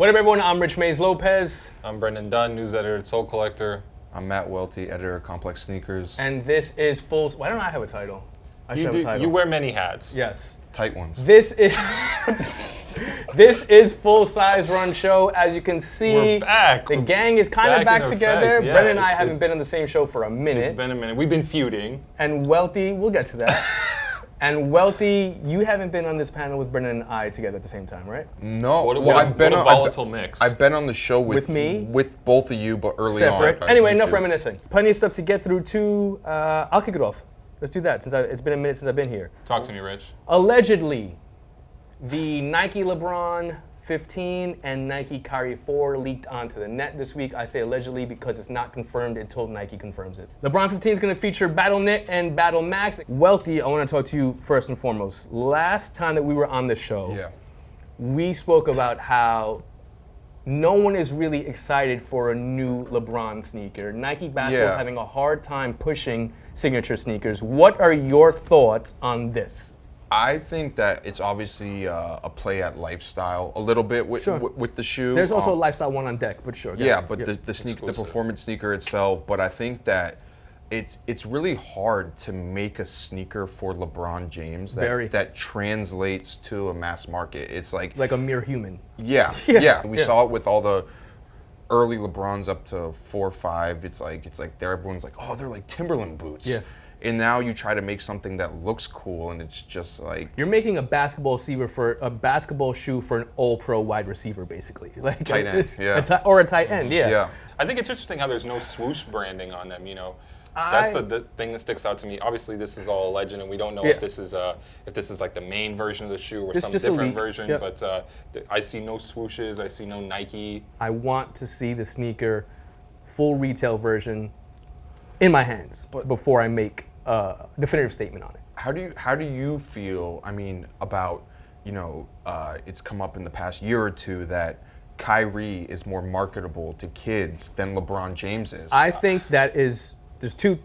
What up, everyone? I'm Rich Mays Lopez. I'm Brendan Dunne, news editor at Soul Collector. I'm Matt Welty, editor of Complex Sneakers. And this is full. Why don't I have a title? I should have a title. You wear many hats. Yes. Tight ones. This is this is Full Size Run Show. As you can see, We're back. The gang is kind of back in together. effect. Yeah, Brendan and I haven't been on the same show for a minute. It's been a minute. We've been feuding. And Welty, we'll get to that. And Welty, you haven't been on this panel with Brendan and I together at the same time, right? No. What a volatile mix. I've been on the show with me, with both of you, but early separate. on. Anyway, enough reminiscing. Plenty of stuff to get through too. I'll kick it off. Let's do that since it's been a minute since I've been here. Talk to me, Rich. Allegedly, the Nike LeBron 15 and Nike Kyrie 4 leaked onto the net this week. I say allegedly because it's not confirmed until Nike confirms it. LeBron 15 is going to feature Battle Knit and Battle Max. Welty, I want to talk to you first and foremost. Last time that we were on the show, we spoke about how no one is really excited for a new LeBron sneaker. Nike basketball is having a hard time pushing signature sneakers. What are your thoughts on this? I think that it's obviously a play at lifestyle a little bit with the shoe. There's also a lifestyle one on deck, but sure. Yeah, but the sneaker, the performance sneaker itself. But I think that it's really hard to make a sneaker for LeBron James that translates to a mass market. It's like a mere human. Yeah. We saw it with all the early LeBrons up to 4 or 5. It's like everyone's like, oh, they're like Timberland boots. Yeah. And now you try to make something that looks cool, and it's just like you're making a basketball shoe for an all-pro wide receiver, basically, like tight end, or a tight end, yeah. I think it's interesting how there's no swoosh branding on them. You know, that's the thing that sticks out to me. Obviously, this is all a legend, and we don't know if this is like the main version of the shoe or some different version. Yep. But I see no swooshes. I see no Nike. I want to see the sneaker full retail version in my hands before I make a definitive statement on it. How do you feel? I mean, about it's come up in the past year or two that Kyrie is more marketable to kids than LeBron James is. I think there's two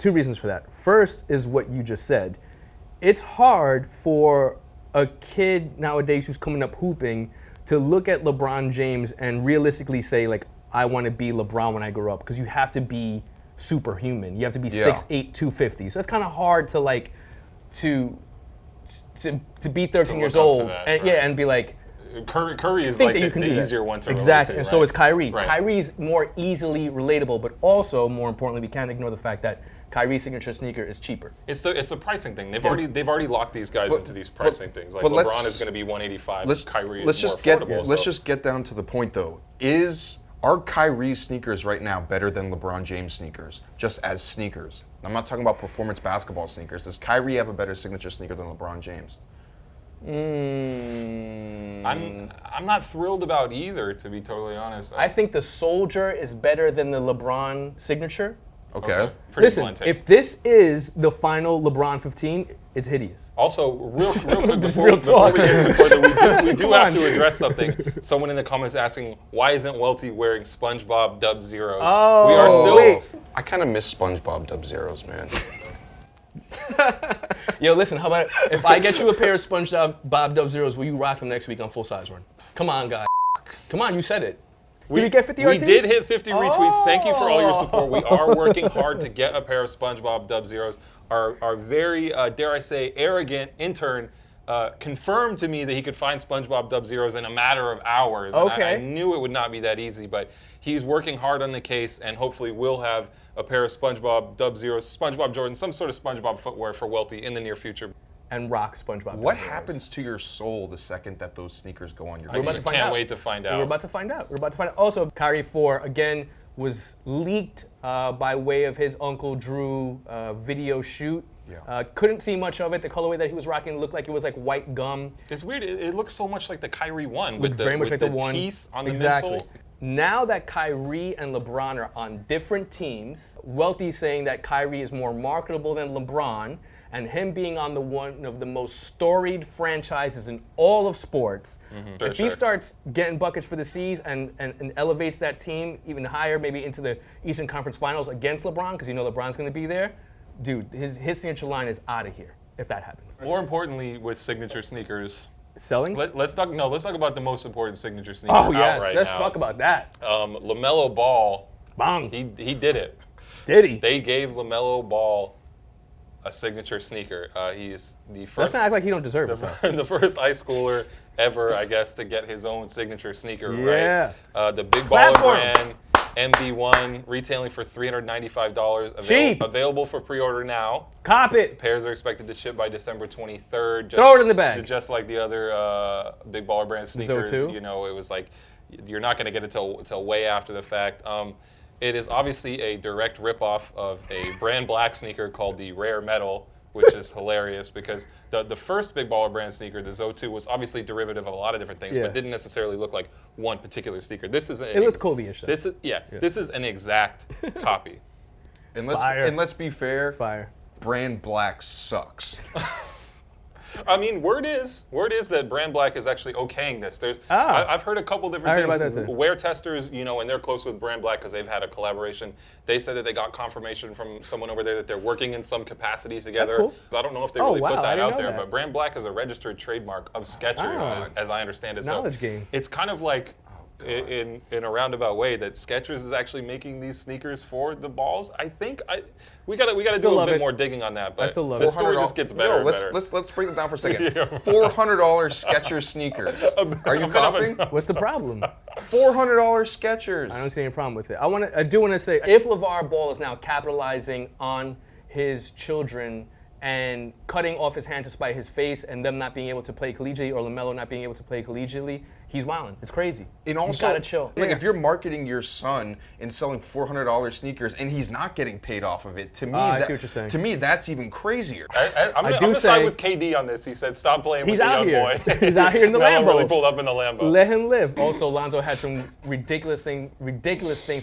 reasons for that. First is what you just said. It's hard for a kid nowadays who's coming up hooping to look at LeBron James and realistically say, like, I want to be LeBron when I grow up, because you have to be superhuman. You have to be 6'8", 250. So it's kind of hard to be 13 years old and be like, Curry is like the easier one to relate to, and so is Kyrie. Right. Kyrie's more easily relatable, but also more importantly, we can't ignore the fact that Kyrie's signature sneaker is cheaper. It's the pricing thing. They've already locked these guys into these pricing things. Like LeBron is going to be 185. Kyrie is more affordable. Let's just get down to the point though. Are Kyrie's sneakers right now better than LeBron James sneakers, just as sneakers? I'm not talking about performance basketball sneakers. Does Kyrie have a better signature sneaker than LeBron James? I'm not thrilled about either, to be totally honest. I think the Soldier is better than the LeBron signature. Okay. Listen, if this is the final LeBron 15, it's hideous. Also, real quick, before we get too further, we do have to address something. Someone in the comments asking, why isn't Welty wearing SpongeBob Dub Zeros? Oh, we are still. I kind of miss SpongeBob Dub Zeros, man. Yo, listen, how about if I get you a pair of SpongeBob Dub Zeros, will you rock them next week on Full Size Run? Come on, guys. Come on, you said it. Did we get 50 RTs? We did hit 50 retweets. Thank you for all your support. We are working hard to get a pair of SpongeBob Dub Zeros. Our very, dare I say, arrogant intern confirmed to me that he could find SpongeBob Dub Zeros in a matter of hours. Okay. And I knew it would not be that easy, but he's working hard on the case, and hopefully we'll have a pair of SpongeBob Dub Zeros, SpongeBob Jordan, some sort of SpongeBob footwear for Welty in the near future. And rock SpongeBob. What happens to your soul the second that those sneakers go on your feet? I can't wait to find out. We're about to find out. Also, Kyrie 4, again, was leaked by way of his Uncle Drew video shoot. Yeah. Couldn't see much of it. The colorway that he was rocking looked like it was like white gum. It's weird. It looks so much like the Kyrie 1 with very much like the one. Teeth on the midsole. Now that Kyrie and LeBron are on different teams, Welty's saying that Kyrie is more marketable than LeBron, and him being on one of the most storied franchises in all of sports, if he starts getting buckets for the C's and elevates that team even higher, maybe into the Eastern Conference Finals against LeBron, because you know LeBron's going to be there, dude, his signature line is out of here if that happens. More importantly, with signature sneakers, selling? Let's talk about the most important signature sneaker Oh, out yes. right Let's now. talk about that. LaMelo Ball. Bang. He did it. Did he? They gave LaMelo Ball a signature sneaker. He's the first. Let's not act like he don't deserve it. The first high schooler ever, I guess, to get his own signature sneaker. Yeah. Right. The Big Clap Baller for him. Brand MV1 retailing for $395. Cheap. Available for pre-order now. Cop it. Pairs are expected to ship by December 23rd. Throw it in the bag. Just like the other Big Baller Brand sneakers. O2? You know, it was like you're not going to get it till way after the fact. It is obviously a direct ripoff of a BrandBlack sneaker called the Rare Metal, which is hilarious because the first Big Baller Brand sneaker, the O2, was obviously derivative of a lot of different things, but didn't necessarily look like one particular sneaker. This is it looked Kobe-ish. This is an exact copy. And Fire. let's be fair. It's fire. BrandBlack sucks. I mean, word is that BrandBlack is actually okaying this. I've heard a couple different things. Wear testers, you know, and they're close with BrandBlack because they've had a collaboration. They said that they got confirmation from someone over there that they're working in some capacity together. That's cool. I don't know if they really put that out there, that. but BrandBlack is a registered trademark of Skechers, as I understand it. Knowledge game. It's kind of like, in a roundabout way, that Skechers is actually making these sneakers for the balls. I think we gotta do a bit more digging on that. But I still love the it. story just gets better. Let's break it down for a second. $400 Skechers sneakers. Are you copying? What's the problem? $400 Skechers. I don't see any problem with it. I do want to say, if LeVar Ball is now capitalizing on his children and cutting off his hand to spite his face and them not being able to play collegiately or LaMelo not being able to play collegiately, he's wilding. It's crazy. And also, you gotta chill. Like if you're marketing your son and selling $400 sneakers and he's not getting paid off of it, to me, I see what you're saying. To me, that's even crazier. I'm gonna side with KD on this. He said, "Stop playing with the young boy." He's out here in the Melo Lambo. really pulled up in the Lambo. Let him live. Also, Lonzo had some ridiculous things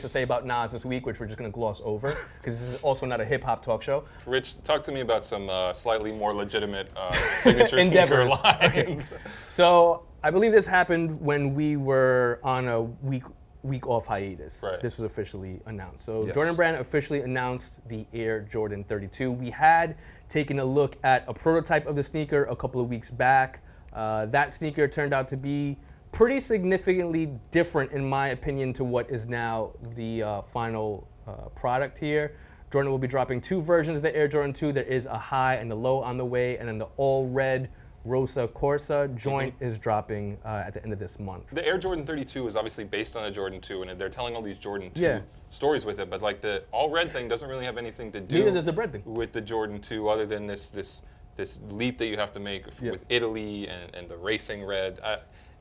to say about Nas this week, which we're just gonna gloss over because this is also not a hip hop talk show. Rich, talk to me about some slightly more legitimate signature sneaker lines. So I believe this happened when we were on a week off hiatus. Right. This was officially announced. So Yes. Jordan Brand officially announced the Air Jordan 32. We had taken a look at a prototype of the sneaker a couple of weeks back. That sneaker turned out to be pretty significantly different, in my opinion, to what is now the final product here. Jordan will be dropping two versions of the Air Jordan 2. There is a high and a low on the way, and then the all red Rosa Corsa joint is dropping at the end of this month. The Air Jordan 32 is obviously based on a Jordan 2, and they're telling all these Jordan 2 stories with it, but like the all red thing doesn't really have anything to do Neither does the bread thing. with the Jordan 2 other than this leap that you have to make with Italy and the racing red.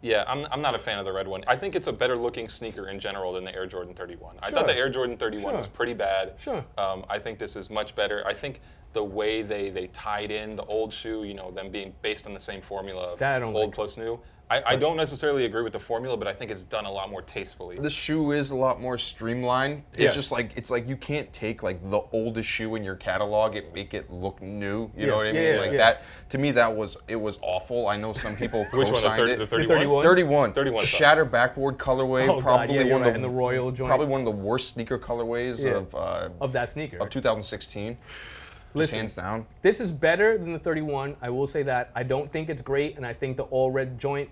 I'm not a fan of the red one. I think it's a better looking sneaker in general than the Air Jordan 31. I thought the Air Jordan 31 was pretty bad. I think this is much better. I think the way they tied in the old shoe, you know, them being based on the same formula of old plus new. I don't necessarily agree with the formula, but I think it's done a lot more tastefully. The shoe is a lot more streamlined. It's just like you can't take like the oldest shoe in your catalog and make it look new. You know what I mean? That to me that was awful. I know some people co-signed it. The 31? 31. 31. Shatter backboard colorway, probably one of the royal joint. Probably one of the worst sneaker colorways of that sneaker of 2016. Listen, hands down. This is better than the 31. I will say that. I don't think it's great, and I think the all red joint,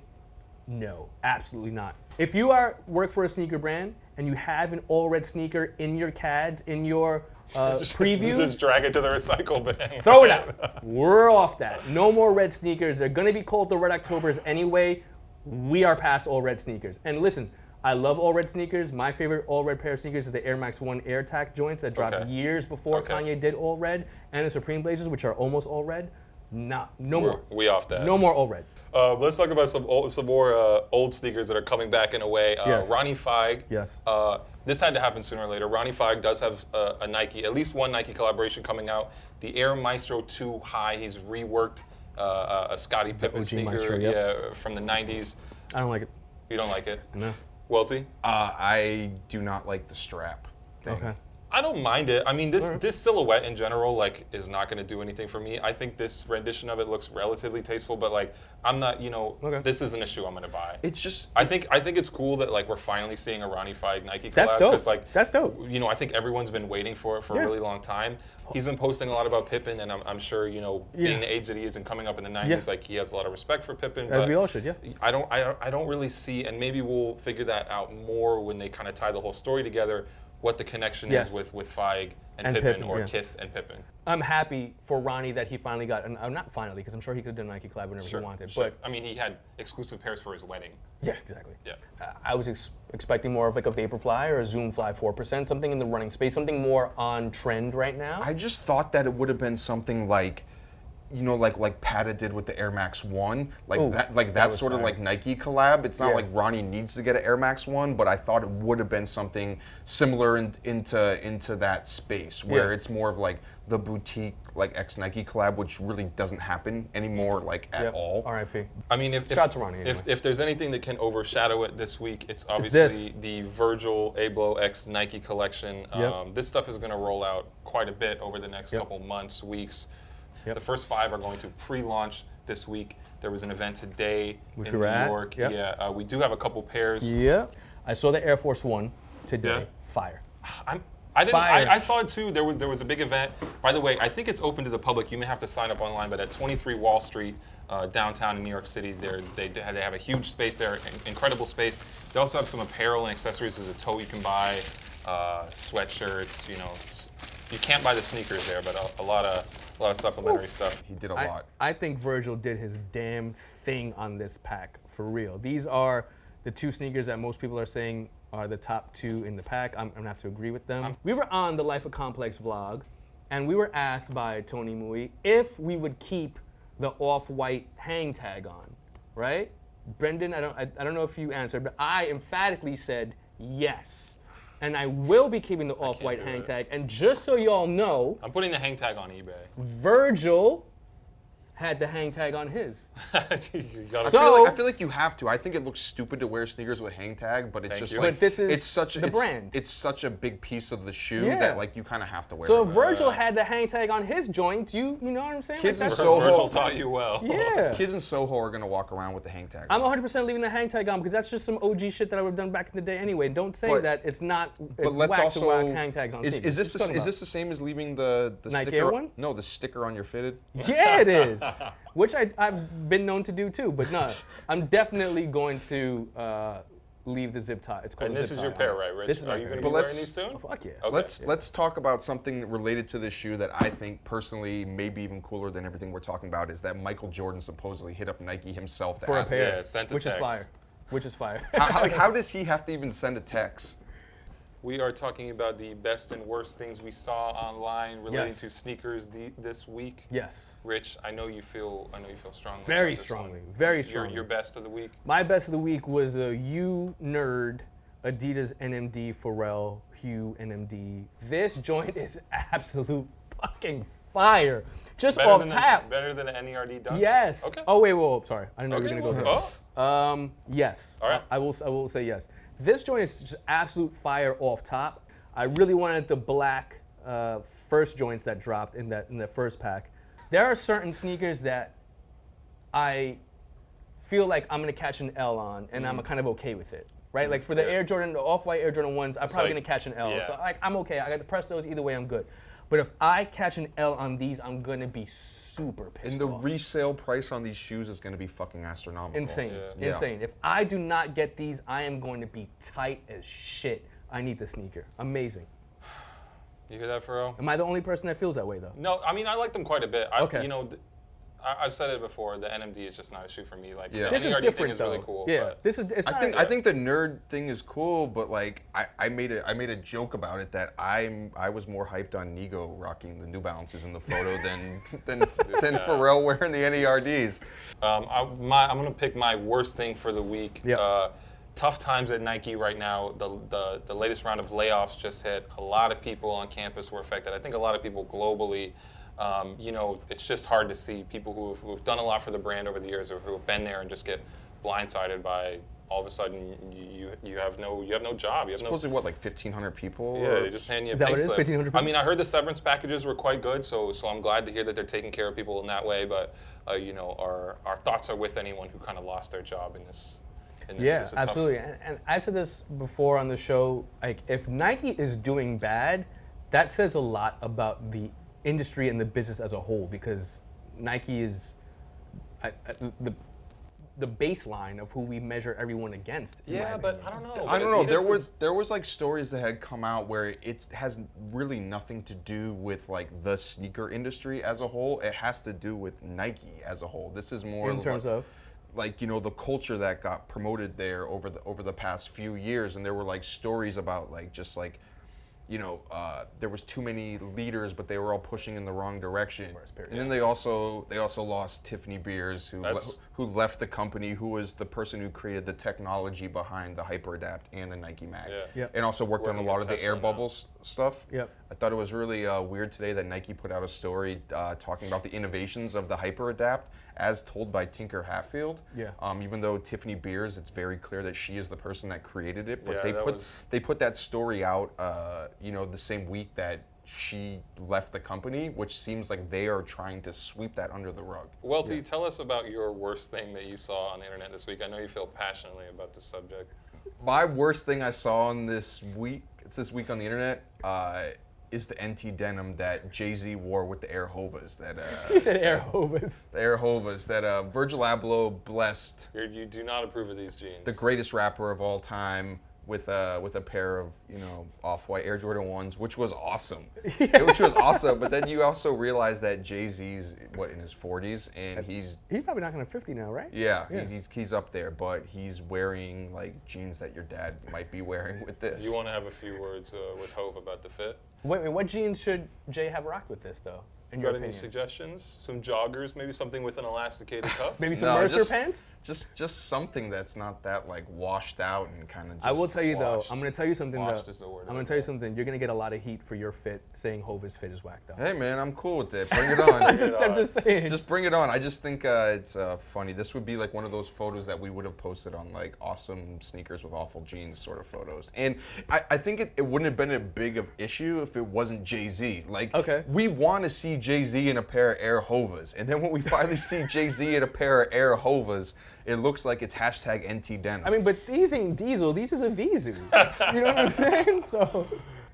no, absolutely not. If you work for a sneaker brand and you have an all red sneaker in your CADs, in your previews, just drag it to the recycle bin. Throw it out. We're off that. No more red sneakers. They're going to be called the Red Octobers anyway. We are past all red sneakers. And listen, I love all red sneakers. My favorite all red pair of sneakers is the Air Max 1 AirTac joints that dropped years before Kanye did all red, and the Supreme Blazers, which are almost all red. No more. We off that. No more all red. Let's talk about some more old sneakers that are coming back in a way. Ronnie Fog. Yes. This had to happen sooner or later. Ronnie Fog does have a Nike, at least one Nike collaboration coming out. The Air Maestro 2 High. He's reworked a Scottie Pippen sneaker Maestro, from the 90s. I don't like it. You don't like it? No. Welty? I do not like the strap thing. Okay. I don't mind it. I mean, this silhouette in general, like, is not going to do anything for me. I think this rendition of it looks relatively tasteful, but like, I'm not, this isn't a shoe I'm going to buy. It's just. I think it's cool that like we're finally seeing a Ronnie Fog Nike collab. That's dope. 'Cause, like, that's dope. I think everyone's been waiting for it for a really long time. He's been posting a lot about Pippen, and I'm sure, being the age that he is and coming up in the 90s, like he has a lot of respect for Pippen. As but we all should, yeah. I don't really see, and maybe we'll figure that out more when they kind of tie the whole story together, what the connection is with Fieg and Pippen, or Kith and Pippen. I'm happy for Ronnie that he finally got, and not finally, because I'm sure he could have done a Nike collab whenever he wanted. Sure. But I mean, he had exclusive pairs for his wedding. Yeah, exactly. Yeah. I was expecting more of like a Vaporfly or a Zoomfly 4%, something in the running space, something more on trend right now. I just thought that it would have been something like, like Pata did with the Air Max 1, that sort of like Nike collab. It's not like Ronnie needs to get an Air Max 1, but I thought it would have been something similar into that space where it's more of like the boutique like ex Nike collab, which really doesn't happen anymore at all. R.I.P. I mean, shout out to Ronnie. Anyway. If there's anything that can overshadow it this week, it's obviously the Virgil Abloh X Nike collection. This stuff is going to roll out quite a bit over the next couple months, weeks. The first 5 are going to pre-launch this week. There was an event today in New York. Yeah, we do have a couple pairs. Yeah, I saw the Air Force One today. Fire. I saw it too. There was a big event. By the way, I think it's open to the public. You may have to sign up online, but at 23 Wall Street, downtown in New York City, they have a huge space there, incredible space. They also have some apparel and accessories. There's a tote you can buy, sweatshirts. You can't buy the sneakers there, but a lot of supplementary stuff. He did a lot. I think Virgil did his damn thing on this pack, for real. These are the 2 sneakers that most people are saying are the top 2 in the pack. I'm gonna have to agree with them. We were on the Life of Complex vlog, and we were asked by Tony Mui if we would keep the off-white hang tag on, right? Brendan, I don't know if you answered, but I emphatically said yes. And I will be keeping the off-white hang tag. And just so y'all know, I'm putting the hang tag on eBay. Virgil had the hang tag on his. I feel like you have to. I think it looks stupid to wear sneakers with hang tag, but it's just like but this is it's such the brand. It's such a big piece of the shoe that like you kind of have to wear. So it. if Virgil had the hang tag on his joint, you know what I'm saying? Kids like in Soho, Virgil taught you well. Yeah. Kids in Soho are gonna walk around with the hang tag. I'm 100% leaving the hang tag on because that's just some OG shit that I would have done back in the day anyway. Don't say that it's not. But let's also hang tags on. Is this the same as leaving the Nike sticker? Air one? No, the sticker on your fitted. Yeah, it is. Which I've been known to do too, but no, I'm definitely going to leave the zip tie. It's called. And this is your pair, right, Rich? This is Are you going to be wearing these soon? Oh, fuck yeah. Okay. Let's talk about something related to this shoe that I think personally maybe even cooler than everything we're talking about is that Michael Jordan supposedly hit up Nike himself to for a ask pair, Yeah, sent a which text. is fire. Which is fire. how does he have to even send a text? We are talking about the best and worst things we saw online relating to sneakers this week. Yes. Rich, I know you feel strongly. Very about this strongly. one. Very strongly. Your best of the week. My best of the week was the U Nerd Adidas NMD Pharrell Hue NMD. This joint is absolute fucking fire. Just off tap. Better than an NERD Dunks? Yes. Okay. Oh wait, whoa, sorry. I didn't know you were gonna go there. Oh. Yes. All right. I will say yes. This joint is just absolute fire off top. I really wanted the black first joints that dropped in the first pack. There are certain sneakers that I feel like I'm gonna catch an L on, and I'm kind of okay with it, right? Like for the Air Jordan, the off-white Air Jordan 1s, I'm probably gonna catch an L. So I'm okay. I got to press those either way. I'm good. But if I catch an L on these, I'm gonna be super pissed off. And the resale price on these shoes is going to be fucking astronomical. Insane. Insane. If I do not get these, I am going to be tight as shit. I need the sneaker. Amazing. You hear that, Pharrell? Am I the only person that feels that way, though? No, I mean, I like them quite a bit. Okay. I've said it before. The NMD is just not a shoe for me. Like, the This is NERD different, thing is though. really cool. Yeah. But I think the nerd thing is cool, but like I made a joke about it that I was more hyped on Nigo rocking the New Balances in the photo than Pharrell wearing the NERDs. I'm gonna pick my worst thing for the week. Yeah. Tough times at Nike right now. The latest round of layoffs just hit. A lot of people on campus were affected. I think a lot of people globally. It's just hard to see people who've done a lot for the brand over the years or who have been there and just get blindsided by all of a sudden you have no job. You have supposedly what, like 1,500 people? Yeah, they just hand you a Is that pay what it is? slip. 1,500 people? I mean, I heard the severance packages were quite good, so I'm glad to hear that they're taking care of people in that way. But our thoughts are with anyone who kind of lost their job in this. Yeah, absolutely. And I've said this before on the show. Like, if Nike is doing bad, that says a lot about the industry and the business as a whole, because Nike is the baseline of who we measure everyone against. Yeah, but I don't know. I don't know. There was like stories that had come out where it has really nothing to do with like the sneaker industry as a whole. It has to do with Nike as a whole. This is more in terms of like the culture that got promoted there over the past few years, and there were like stories about like just like there was too many leaders, but they were all pushing in the wrong direction. And then they also lost Tiffany Beers, who left the company, who was the person who created the technology behind the HyperAdapt and the Nike Mag, and also worked on a lot of the air bubbles stuff. I thought it was really weird today that Nike put out a story talking about the innovations of the HyperAdapt as told by Tinker Hatfield. Even though Tiffany Beers, it's very clear that she is the person that created it, but they put that story out the same week that she left the company, which seems like they are trying to sweep that under the rug. Welty, tell us about your worst thing that you saw on the internet this week. I know you feel passionately about this subject. My worst thing I saw on this week on the internet, is the NT denim that Jay-Z wore with the Air Hovas. Air Hovas. The Air Hovas that Virgil Abloh blessed. You do not approve of these jeans. The greatest rapper of all time with a pair of OffWhite Air Jordan 1s, which was awesome. Which was awesome. But then you also realize that Jay-Z's in his 40s, and he's probably knocking on 50 now, right? Yeah. He's up there, but he's wearing like jeans that your dad might be wearing with this. You want to have a few words with Hove about the fit? Wait, what jeans should Jay have rocked with this though? You got any suggestions? Some joggers, maybe something with an elasticated cuff? Maybe some Mercer pants? Just something that's not that like washed out and kind of just I will tell you washed. though, I'm going to tell you something Washed though. is the word. I'm going to tell you something. You're going to get a lot of heat for your fit, saying Hova's fit is whacked out. Hey man, I'm cool with it. Bring it on. I'm just saying. Just bring it on. I just think it's funny. This would be like one of those photos that we would have posted on like awesome sneakers with awful jeans sort of photos. And I think it wouldn't have been a big of issue if it wasn't Jay-Z. Like, we want to see Jay-Z in a pair of Air Hovas. And then when we finally see Jay-Z in a pair of Air Hovas, it looks like it's #NT denim. I mean, but these ain't Diesel. These is a Vizu. You know what I'm saying? So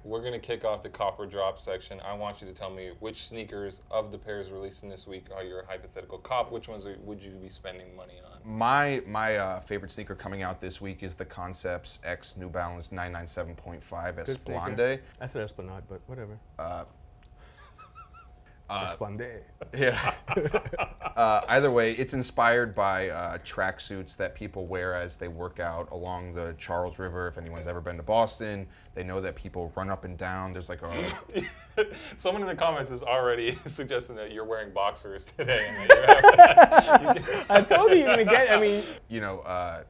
we're going to kick off the Copper Drop section. I want you to tell me which sneakers of the pairs released in this week are your hypothetical cop. Which ones would you be spending money on? My favorite sneaker coming out this week is the Concepts X New Balance 997.5 Esplanade. I said Esplanade, but whatever. Esplanade. Yeah. Either way, it's inspired by tracksuits that people wear as they work out along the Charles River. If anyone's ever been to Boston, they know that people run up and down. There's like a... Someone in the comments is already suggesting that you're wearing boxers today. And that I told you you're going to get, I mean...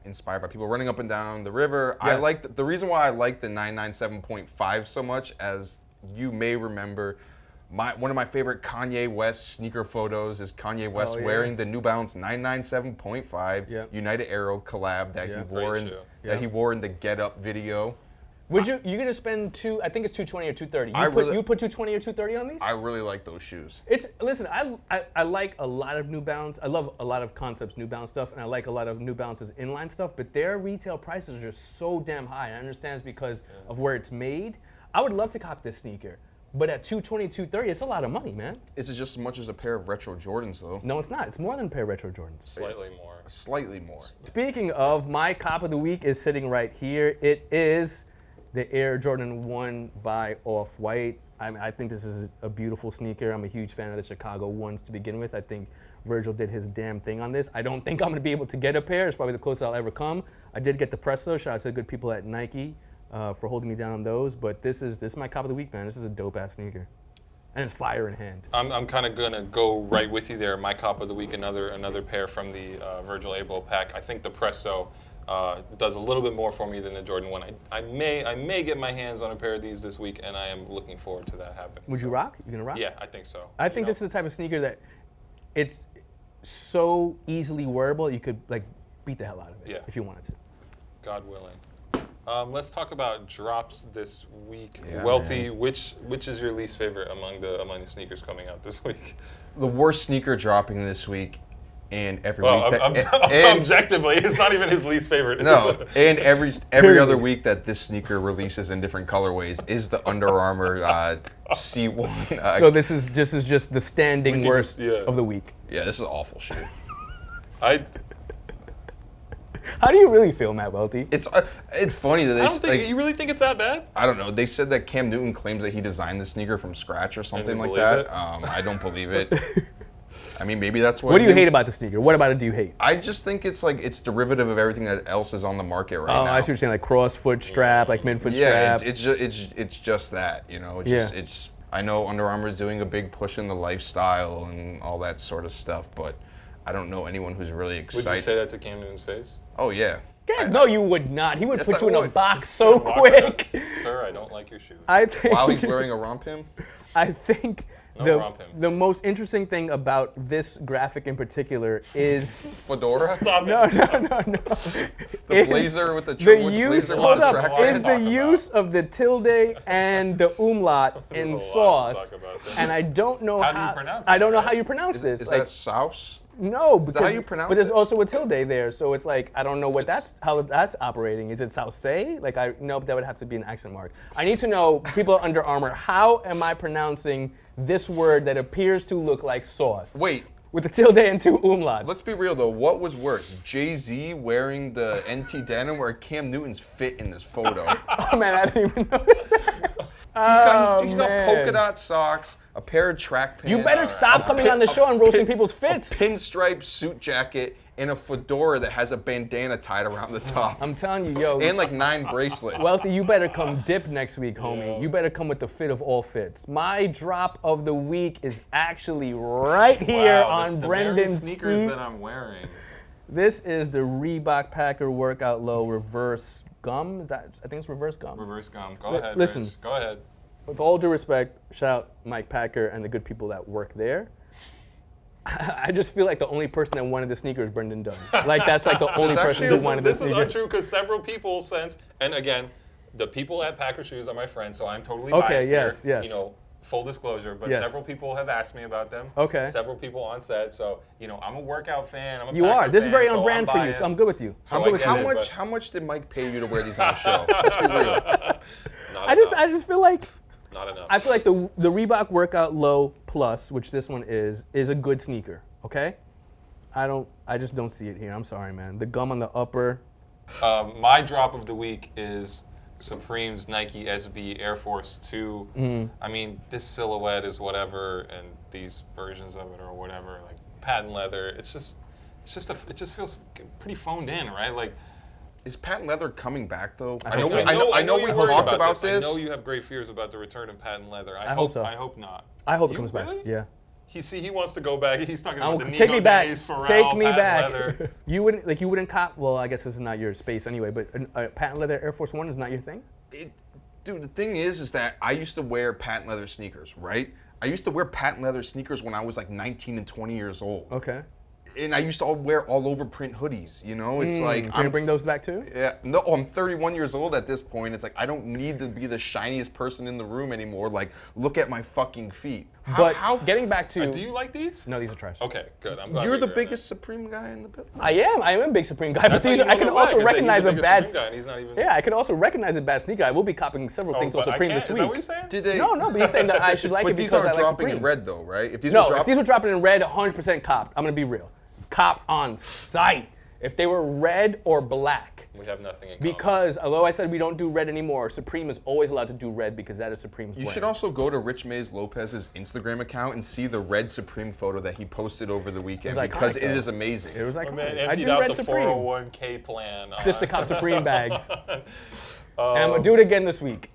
inspired by people running up and down the river. Yes. I like the reason why I like the 997.5 so much, as you may remember, one of my favorite Kanye West sneaker photos is Kanye West wearing the New Balance 997.5 United Arrow collab that he wore in the Get Up video. You're gonna spend I think it's $220 or $230. You put $220 or $230 on these? I really like those shoes. Listen, I like a lot of New Balance. I love a lot of Concepts New Balance stuff, and I like a lot of New Balance's inline stuff, but their retail prices are just so damn high. I understand it's because of where it's made. I would love to cop this sneaker. But at $220, $230, it's a lot of money, man. Is it just as much as a pair of retro Jordans, though? No, it's not. It's more than a pair of retro Jordans. Slightly more. Slightly more. Speaking of, my cop of the week is sitting right here. It is the Air Jordan 1 by OffWhite. I think this is a beautiful sneaker. I'm a huge fan of the Chicago 1s to begin with. I think Virgil did his damn thing on this. I don't think I'm going to be able to get a pair. It's probably the closest I'll ever come. I did get the Presto. Shout out to the good people at Nike for holding me down on those. But this is my cop of the week, man. This is a dope-ass sneaker. And it's fire in hand. I'm kind of going to go right with you there. My cop of the week, another pair from the Virgil Abloh pack. I think the Presto does a little bit more for me than the Jordan 1. I may get my hands on a pair of these this week, and I am looking forward to that happening. Would you rock? You going to rock? Yeah, I think so. I think this is the type of sneaker that it's so easily wearable, you could like beat the hell out of it if you wanted to. God willing. Let's talk about drops this week. Yeah, Welty, man. which is your least favorite among the sneakers coming out this week? The worst sneaker dropping this week, and every Well, week. objectively, it's not even his least favorite. No, and every other week that this sneaker releases in different colorways is the Under Armour C1. So this is just the standing We worst can just- yeah. of the week. Yeah, this is awful shit. How do you really feel, Matt Welty? It's funny that they. I don't think you really think it's that bad. I don't know. They said that Cam Newton claims that he designed the sneaker from scratch or something like believe that. it? I don't believe it. I mean, maybe that's what. What do you hate about the sneaker? What about it do you hate? I just think it's like it's derivative of everything that else is on the market right Oh, now. I see what you're saying, like cross foot strap, like midfoot Yeah, strap. it's just that, you know. It's I know Under Armour is doing a big push in the lifestyle and all that sort of stuff, but I don't know anyone who's really excited. Would you say that to Cam Newton's face? Oh yeah. No, you would not. He would Yes, put I you in a would. box so Walk quick. around, Sir, I don't like your shoes. I think. While he's wearing a romp him. I think No romp him. the most interesting thing about this graphic in particular is Fedora. Stop it. no. The blazer with the The with the use, blazer hold with the up, track lot to is pants. the talk about. use of the tilde and the umlaut There's in a lot to sauce, talk about there. and I don't know How do you pronounce I it, don't know right? how you pronounce this. Is like, that sauce? no, because, how you pronounce but there's it? also a tilde there, so it's like I don't know what It's- how that's operating. Is it sauce? Like I know that would have to be an accent mark. I need to know, people at Under Armour, how am I pronouncing this word that appears to look like sauce? Wait, With the tilde and two umlauts. let's be real though. What was worse, Jay-Z wearing the NT denim or Cam Newton's fit in this photo? Oh man, I didn't even notice that. He's got man. polka dot socks, a pair of track pants. You better stop coming on the show and roasting people's fits. Pinstripe suit jacket and a fedora that has a bandana tied around the top. I'm telling you, yo. And like 9 bracelets. Welty, you better come dip next week, homie. You better come with the fit of all fits. My drop of the week is actually right here Wow, on the very Brendan's sneakers feed. that I'm wearing. This is the Reebok Packer Workout Low Reverse Gum. Is that? I think it's Reverse Gum. Reverse gum. Go ahead. listen. Rich. Go ahead. With all due respect, shout out Mike Packer and the good people that work there. I just feel like the only person that wanted the sneaker is Brendan Dunne. Like that's like the only person who wanted the This is sneaker. untrue because several people since, and again, the people at Packer Shoes are my friends, so I'm totally Okay, biased yes, here. yes. You know, full disclosure, but Yes. several people have asked me about them. Okay. Several people on set, so you know, I'm a workout fan. I'm a You Packer are. This is fan, very so on brand I'm for you, so I'm biased. good with you. So I'm I good with get you. it. How much did Mike pay you to wear these on the show? Let's be real. Not I enough. just feel like Not enough. I feel like the Reebok Workout Low Plus, which this one is a good sneaker. Okay. I just don't see it here. I'm sorry, man. The gum on the upper. My drop of the week is Supreme's Nike SB Air Force 2. Mm-hmm. I mean, this silhouette is whatever, and these versions of it or whatever, like patent leather. It just feels pretty phoned in, right? Like, Is patent leather coming back though? I hope so. I know we you're worried talked about this. I know you have great fears about the return of patent leather. I hope so. I hope not. I hope it You comes really? back. Yeah. He wants to go back. He's talking about the Take Nino me back. days, Pharrell, Take me patent back. leather. You wouldn't cop. Well, I guess this is not your space anyway. But a patent leather Air Force One is not your thing. Dude, the thing is that I used to wear patent leather sneakers, right? I used to wear patent leather sneakers when I was like 19 and 20 years old. Okay. And I used to wear all over print hoodies, you know? It's like Can you bring those back too? Yeah, no, I'm 31 years old at this point. It's like I don't need to be the shiniest person in the room anymore. Like, look at my fucking feet. But getting back to Do you like these? no, these are trash. Okay, good. I'm glad You're we the agree on that. biggest Supreme guy in the building. I am a big Supreme guy, but That's how these, you I know can they're whack, also is that he's recognize the a biggest bad. Supreme guy and he's not even. Yeah, I can also recognize a bad sneaker. I will be copying several things on but I Supreme can't. this Is week. that what you're saying? Did they? No, but he's saying that I should like But it these because I aren't like dropping Supreme. in red though, right? If these No, were if these were dropping in red, 100% copped. I'm gonna be real. Cop on sight. If they were red or black. We have nothing in common. Because although I said we don't do red anymore, Supreme is always allowed to do red because that is Supreme's You brand. should also go to Rich Mays Lopez's Instagram account and see the red Supreme photo that he posted over the weekend It was because iconic, it though. is amazing. It was like My man I emptied do out red the Supreme. 401k plan. Just to cop Supreme bags. And I'm gonna do it again this week.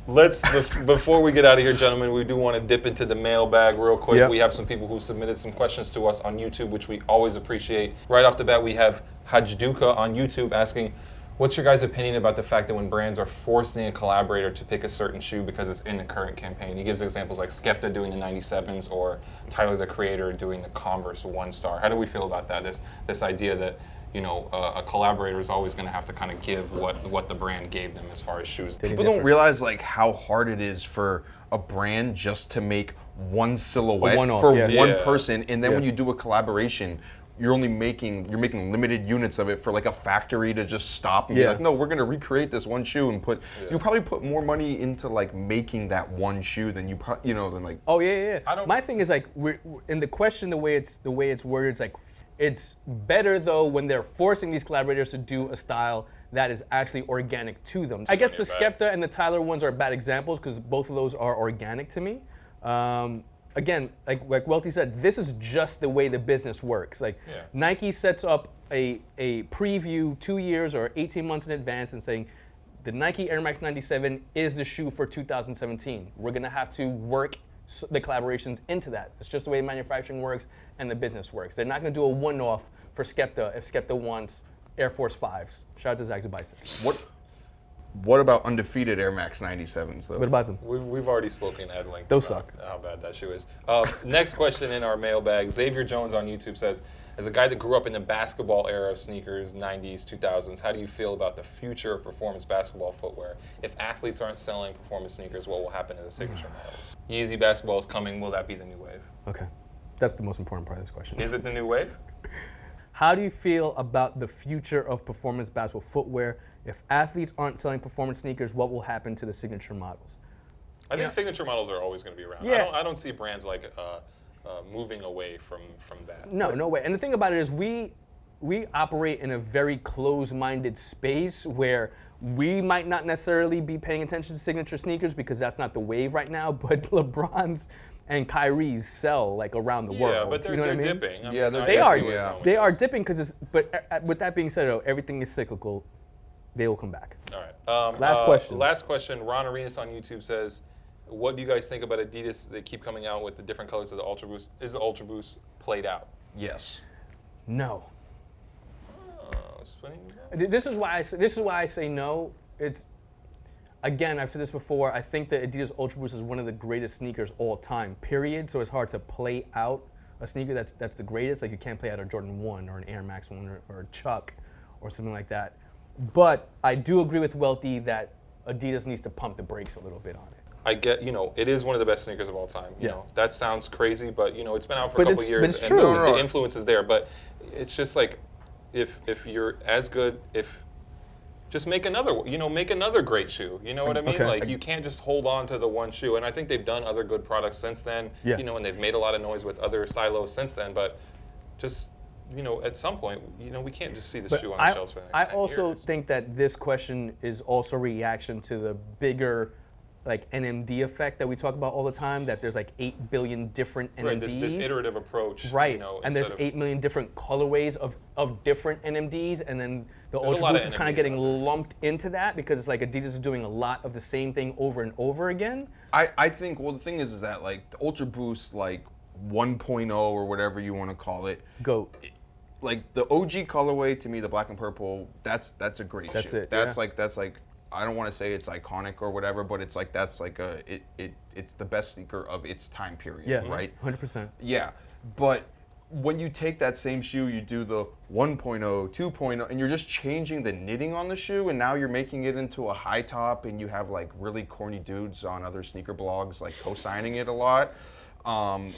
Before we get out of here, gentlemen, we do want to dip into the mailbag real quick. Yep. We have some people who submitted some questions to us on YouTube, which we always appreciate. Right off the bat, we have Hajduka on YouTube asking, what's your guys' opinion about the fact that when brands are forcing a collaborator to pick a certain shoe because it's in the current campaign? He gives examples like Skepta doing the 97s or Tyler, the Creator, doing the Converse 1 Star. How do we feel about that? This idea that, a collaborator is always going to have to kind of give what the brand gave them as far as shoes. People don't realize like how hard it is for a brand just to make one silhouette for one person, and then when you do a collaboration, you're making limited units of it for like a factory to just stop and be like, no, we're gonna recreate this one shoe and you probably put more money into like making that one shoe than than like. Oh yeah. My thing is like we're in the question, the way it's worded, it's like it's better though when they're forcing these collaborators to do a style that is actually organic to them. I guess the Skepta and the Tyler ones are bad examples because both of those are organic to me. Again, like Welty said, this is just the way the business works. Like Nike sets up a preview 2 years or 18 months in advance and saying, the Nike Air Max 97 is the shoe for 2017. We're gonna have to work the collaborations into that. It's just the way manufacturing works and the business works. They're not gonna do a one-off for Skepta if Skepta wants Air Force 5s. Shout out to Zach Zubaisen. What about undefeated Air Max 97s though? What about them? We've already spoken at length Those about suck. how bad that shoe is. Next question in our mailbag. Xavier Jones on YouTube says, as a guy that grew up in the basketball era of sneakers, 90s, 2000s, how do you feel about the future of performance basketball footwear? If athletes aren't selling performance sneakers, what will happen to the signature models? Yeezy basketball is coming. Will that be the new wave? Okay. That's the most important part of this question. Is it the new wave? How do you feel about the future of performance basketball footwear? If athletes aren't selling performance sneakers, what will happen to the signature models? I think signature models are always going to be around. Yeah. I don't see brands like moving away from that. No way. And the thing about it is we operate in a very closed-minded space where we might not necessarily be paying attention to signature sneakers because that's not the wave right now, but LeBron's and Kyrie's sell like around the world. Yeah, but they're, you know what I mean? dipping. They are dipping because but with that being said, though, everything is cyclical. They will come back. All right. Last question. Last question. Ron Arenas on YouTube says, what do you guys think about Adidas? They keep coming out with the different colors of the Ultra Boost. Is the Ultra Boost played out? Yes. No. Spinning? This is why I say no. It's again, I've said this before. I think that Adidas Ultra Boost is one of the greatest sneakers all time. Period. So it's hard to play out a sneaker that's the greatest. Like you can't play out a Jordan 1 or an Air Max 1 or a Chuck or something like that. But I do agree with Welty that Adidas needs to pump the brakes a little bit on it. I get, it is one of the best sneakers of all time. You know, that sounds crazy, but it's been out for a couple years, but it's and true. The influence is there. But it's just like, if you're as good, just make another, make another great shoe. You know what I mean? Okay. Like you can't just hold on to the one shoe. And I think they've done other good products since then. Yeah. And they've made a lot of noise with other silos since then. But just at some point, we can't just see the shoe on the shelves for the next 10 years. I also think that this question is also a reaction to the bigger, like NMD effect that we talk about all the time. That there's like 8 billion different NMDs. Right, this iterative approach. Right, and there's 8 million different colorways of different NMDs, and then the Ultra Boost is kind of getting lumped into that because it's like Adidas is doing a lot of the same thing over and over again. I think, the thing is that like the Ultra Boost like 1.0 or whatever you want to call it. Like the OG colorway to me, the black and purple, that's a great shoe. That's like I don't want to say it's iconic or whatever, but it's like it's the best sneaker of its time period. Yeah, right. 100%. Yeah, but when you take that same shoe, you do the 1.0, 2.0, and you're just changing the knitting on the shoe, and now you're making it into a high top, and you have like really corny dudes on other sneaker blogs like co-signing it a lot. I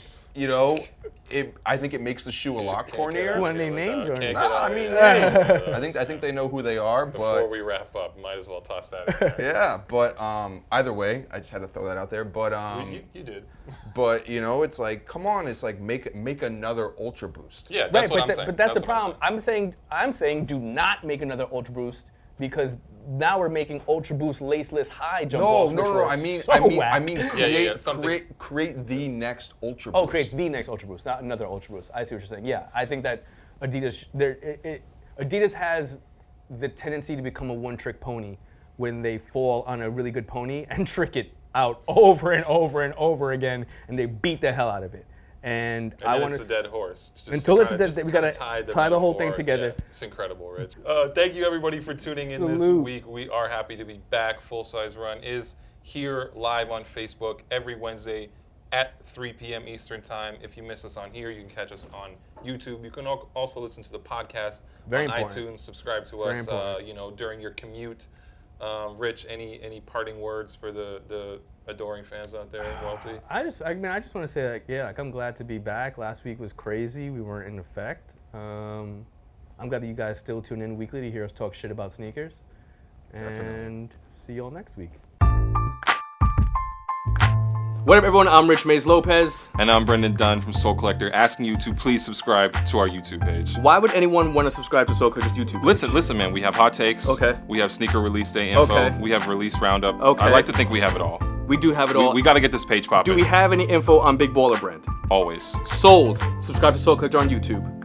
think it makes the shoe a lot cornier. You want to name names or I think they know who they are. Before we wrap up, might as well toss that in. Yeah, but either way, I just had to throw that out there. But you did. But it's like, come on, it's like make another Ultra Boost. Yeah, that's what I'm saying. But that's the problem. I'm saying do not make another Ultra Boost because now we're making Ultra Boost laceless high jump balls. No. I mean, create the next Ultra Boost. Oh, create the next Ultra Boost, not another Ultra Boost. I see what you're saying. Yeah, I think that Adidas has the tendency to become a one-trick pony when they fall on a really good pony and trick it out over and over and over again, and they beat the hell out of it. And I want to. It's a dead horse. Until it's a dead, we gotta tie the whole thing together. Yeah, it's incredible, Rich. Thank you everybody for tuning in this week. We are happy to be back. Full Size Run is here live on Facebook every Wednesday, at 3 p.m. Eastern time. If you miss us on here, you can catch us on YouTube. You can also listen to the podcast on iTunes. Subscribe to us, during your commute. Rich, any parting words for the adoring fans out there, Welty? I just want to say, I'm glad to be back. Last week was crazy. We weren't in effect. I'm glad that you guys still tune in weekly to hear us talk shit about sneakers. And see you all next week. What up, everyone? I'm Rich Mays Lopez. And I'm Brendan Dunne from Soul Collector, asking you to please subscribe to our YouTube page. Why would anyone want to subscribe to Soul Collector's YouTube page? Listen, man. We have hot takes. Okay. We have sneaker release day info. Okay. We have release roundup. Okay. I like to think we have it all. We do have it all. We got to get this page popping. Do we have any info on Big Baller Brand? Always. Sold. Subscribe to Soul Collector on YouTube.